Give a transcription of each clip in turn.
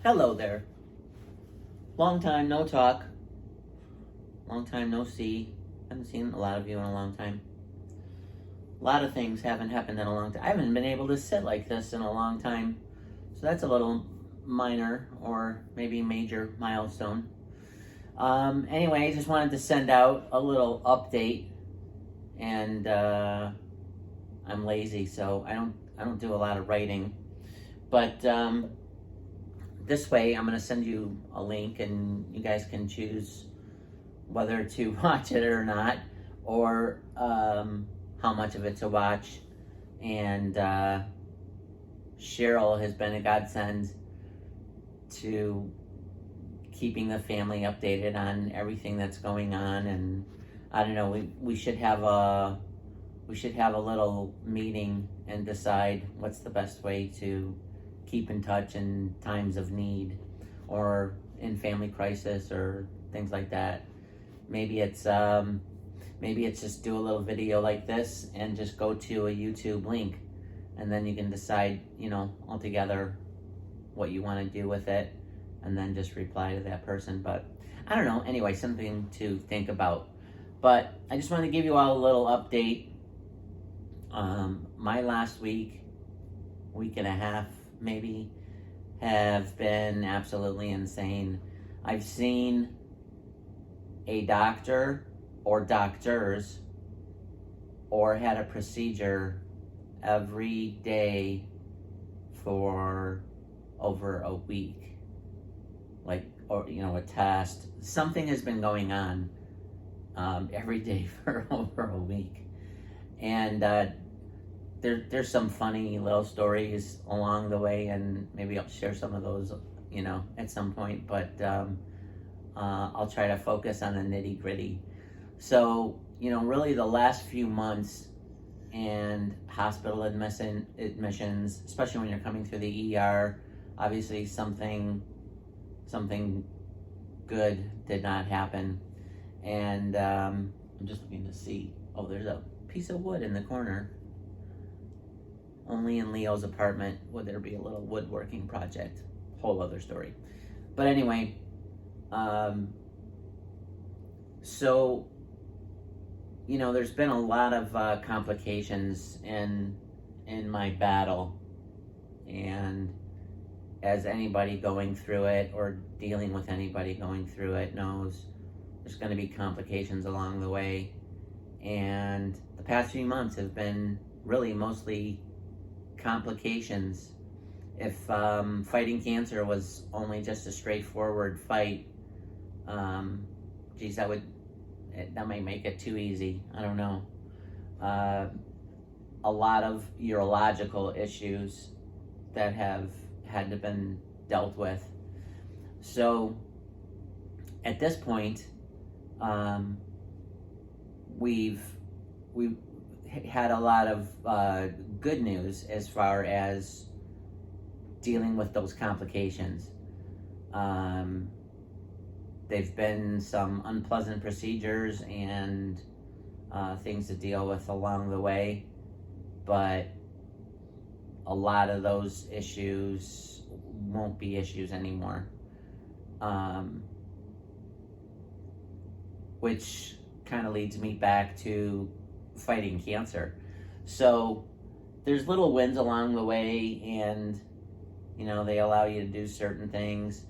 Hello there. Long time no talk. Long time no see. Haven't seen a lot of you in a long time. A lot of things haven't happened in a long time. I haven't been able to sit like this in a long time. So that's a little minor or maybe major milestone. Anyway, I just wanted to send out a little update, and I'm lazy, so I don't do a lot of writing. But this way, I'm going to send you a link, and you guys can choose whether to watch it or not, or how much of it to watch. And Cheryl has been a godsend to keeping the family updated on everything that's going on. And I don't know, we should have a little meeting and decide what's the best way to keep in touch in times of need or in family crisis or things like that. Maybe it's just do a little video like this and just go to a YouTube link, and then you can decide, altogether what you want to do with it, and then just reply to that person. But I don't know. Anyway, something to think about. But I just want to give you all a little update. My last week and a half maybe, have been absolutely insane. I've seen a doctor or doctors or had a procedure every day for over a week. A test. Something has been going on every day for over a week. And there's some funny little stories along the way, and maybe I'll share some of those, at some point. But I'll try to focus on the nitty gritty. So, really the last few months and hospital admissions, especially when you're coming through the ER, obviously something good did not happen. And I'm just looking to see, there's a piece of wood in the corner. Only in Leo's apartment would there be a little woodworking project. Whole other story. But anyway, so, there's been a lot of complications in my battle. And as anybody going through it or dealing with anybody going through it knows, there's going to be complications along the way. And the past few months have been really mostly complications. If fighting cancer was only just a straightforward fight, that might make it too easy. I don't know. A lot of urological issues that have had to been dealt with. So at this point, we've had a lot of good news as far as dealing with those complications. There've been some unpleasant procedures and things to deal with along the way, but a lot of those issues won't be issues anymore, which kind of leads me back to fighting cancer. So there's little wins along the way, and they allow you to do certain things.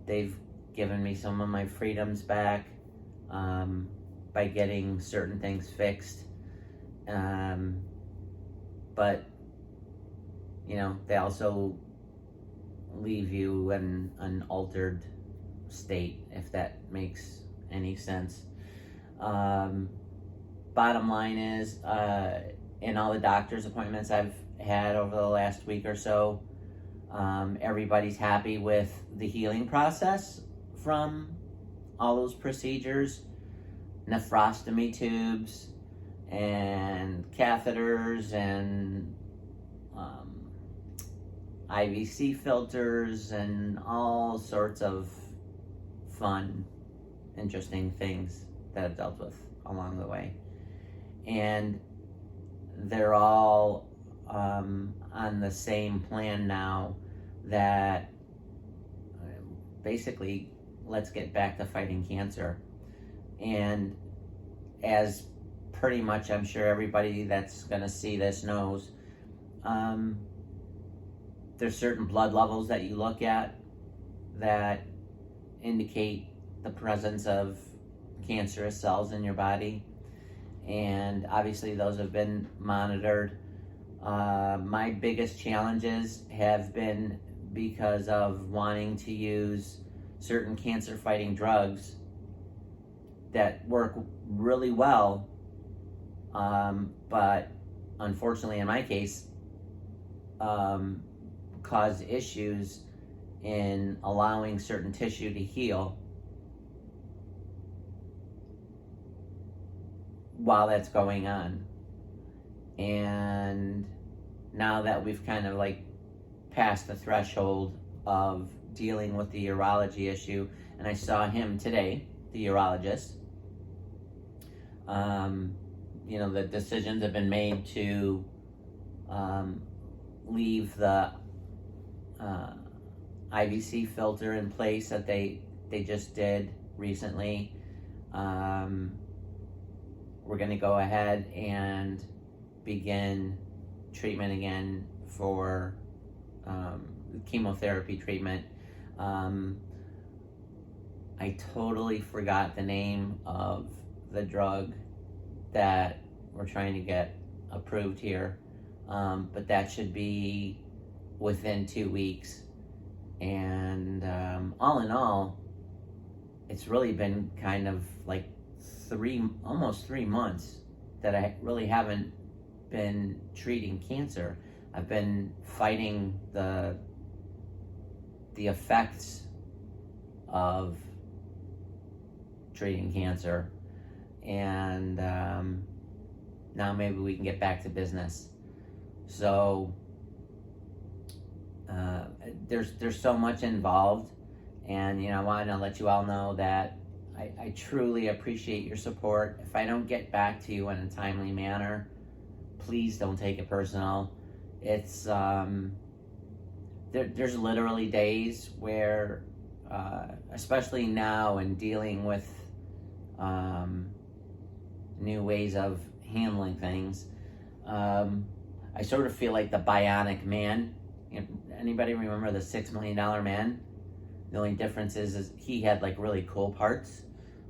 They've given me some of my freedoms back by getting certain things fixed, but they also leave you in an altered state, if that makes any sense. Bottom line is, in all the doctor's appointments I've had over the last week or so, everybody's happy with the healing process from all those procedures, nephrostomy tubes and catheters and IVC filters and all sorts of fun, interesting things that I've dealt with along the way. And they're all on the same plan now, that basically, let's get back to fighting cancer. And as pretty much I'm sure everybody that's going to see this knows, there's certain blood levels that you look at that indicate the presence of cancerous cells in your body. And obviously those have been monitored. My biggest challenges have been because of wanting to use certain cancer fighting drugs that work really well, but unfortunately in my case cause issues in allowing certain tissue to heal while that's going on. And now that we've kind of like passed the threshold of dealing with the urology issue, and I saw him today, the urologist, the decisions have been made to leave the IVC filter in place that they just did recently. We're going to go ahead and begin treatment again for chemotherapy treatment. I totally forgot the name of the drug that we're trying to get approved here, but that should be within 2 weeks. And all in all, it's really been kind of like almost 3 months that I really haven't been treating cancer. I've been fighting the effects of treating cancer, and now maybe we can get back to business. So there's so much involved, and I want to let you all know that I truly appreciate your support. If I don't get back to you in a timely manner, please don't take it personal. It's there's literally days where, especially now in dealing with new ways of handling things, I sort of feel like the Bionic Man. Anybody remember the $6 Million Man? The only difference is he had like really cool parts,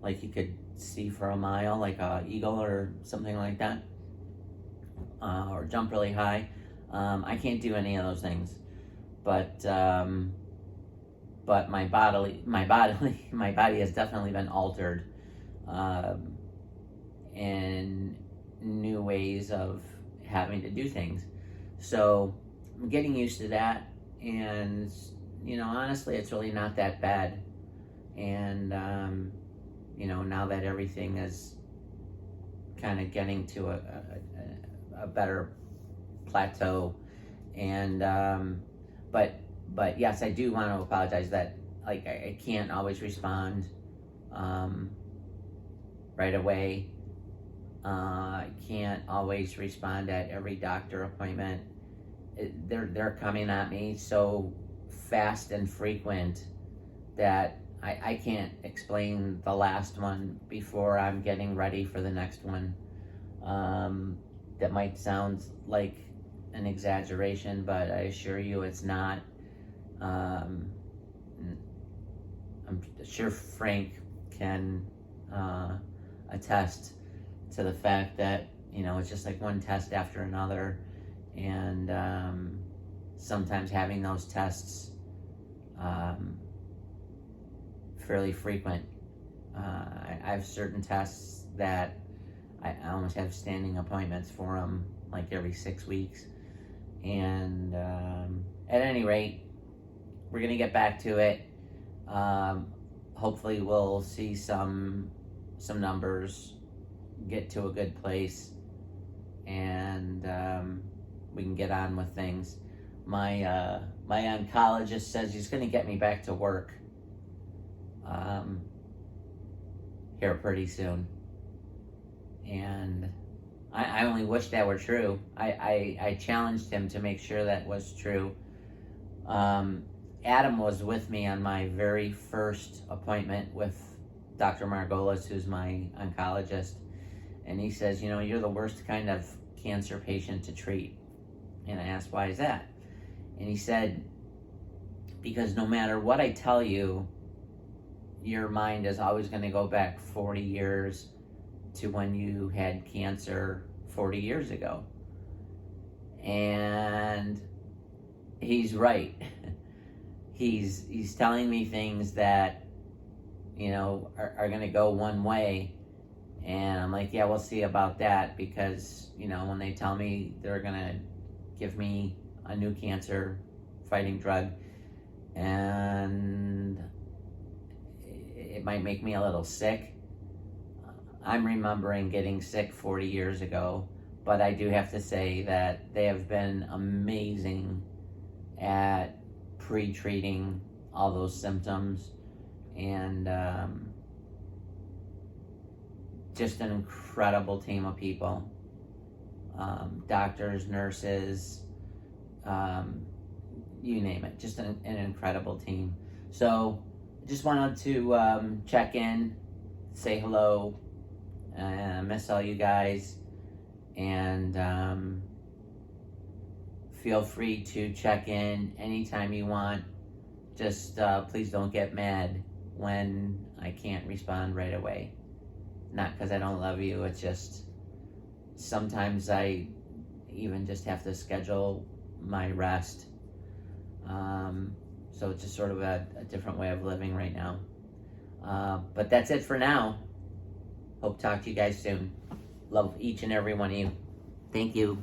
like he could see for a mile, like an eagle or something like that, or jump really high. I can't do any of those things, but my body has definitely been altered in new ways of having to do things. So I'm getting used to that, and honestly, it's really not that bad. And now that everything is kind of getting to a better plateau, and but yes, I do want to apologize that I can't always respond right away. I can't always respond at every doctor appointment. They're coming at me so fast and frequent that I can't explain the last one before I'm getting ready for the next one. That might sound like an exaggeration, but I assure you it's not. I'm sure Frank can attest to the fact that it's just like one test after another, and sometimes having those tests fairly frequent. I have certain tests that I almost have standing appointments for them, like every 6 weeks. And at any rate, we're gonna get back to it. Hopefully, we'll see some numbers get to a good place, and we can get on with things. My oncologist says he's gonna get me back to work here pretty soon, and I only wish that were true. I challenged him to make sure that was true. Adam was with me on my very first appointment with Dr. Margolis, who's my oncologist, and he says, you're the worst kind of cancer patient to treat. And I asked, why is that? And he said, because no matter what I tell you, your mind is always going to go back 40 years to when you had cancer 40 years ago. And he's right. He's telling me things that, are going to go one way. And I'm like, yeah, we'll see about that, because, when they tell me they're going to give me a new cancer fighting drug, and it might make me a little sick. I'm remembering getting sick 40 years ago, but I do have to say that they have been amazing at pre-treating all those symptoms, and just an incredible team of people. Doctors, nurses, you name it, just an incredible team. So just wanted to check in, say hello, miss all you guys, and feel free to check in anytime you want. Just please don't get mad when I can't respond right away. Not because I don't love you, it's just sometimes I even just have to schedule my rest. So it's just sort of a different way of living right now. But that's it for now. Hope to talk to you guys soon. Love each and every one of you. Thank you.